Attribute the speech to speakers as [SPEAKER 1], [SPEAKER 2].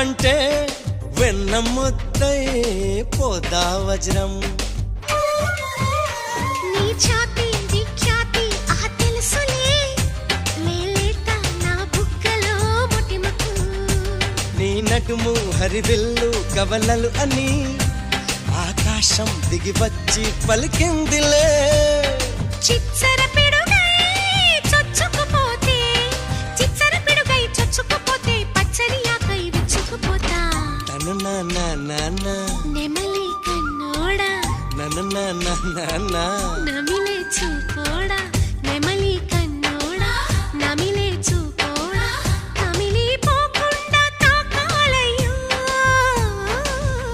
[SPEAKER 1] అంటే వెన్న ముద్దై పోదా వజ్రం.
[SPEAKER 2] నీ ఛాతీ నీ ఖ్యాతి ఆహ తెలుసులే మేలేత నా బుగ్గలో మొటిమకు.
[SPEAKER 1] నీ నడుము హరివిల్లు కవలలు అని ఆకాశం దిగి వచ్చి పలికిందిలే.
[SPEAKER 2] చిచ్చర పిడుగై చొచ్చుకుపోతే చిచ్చర పిడుగై చొచ్చుకుపోతే పచ్చని ఆకై విచ్చుకుపోతా.
[SPEAKER 1] తను నా
[SPEAKER 2] నెమలి కన్నోడా
[SPEAKER 1] నన్ను
[SPEAKER 2] నమిలే చూపోడా.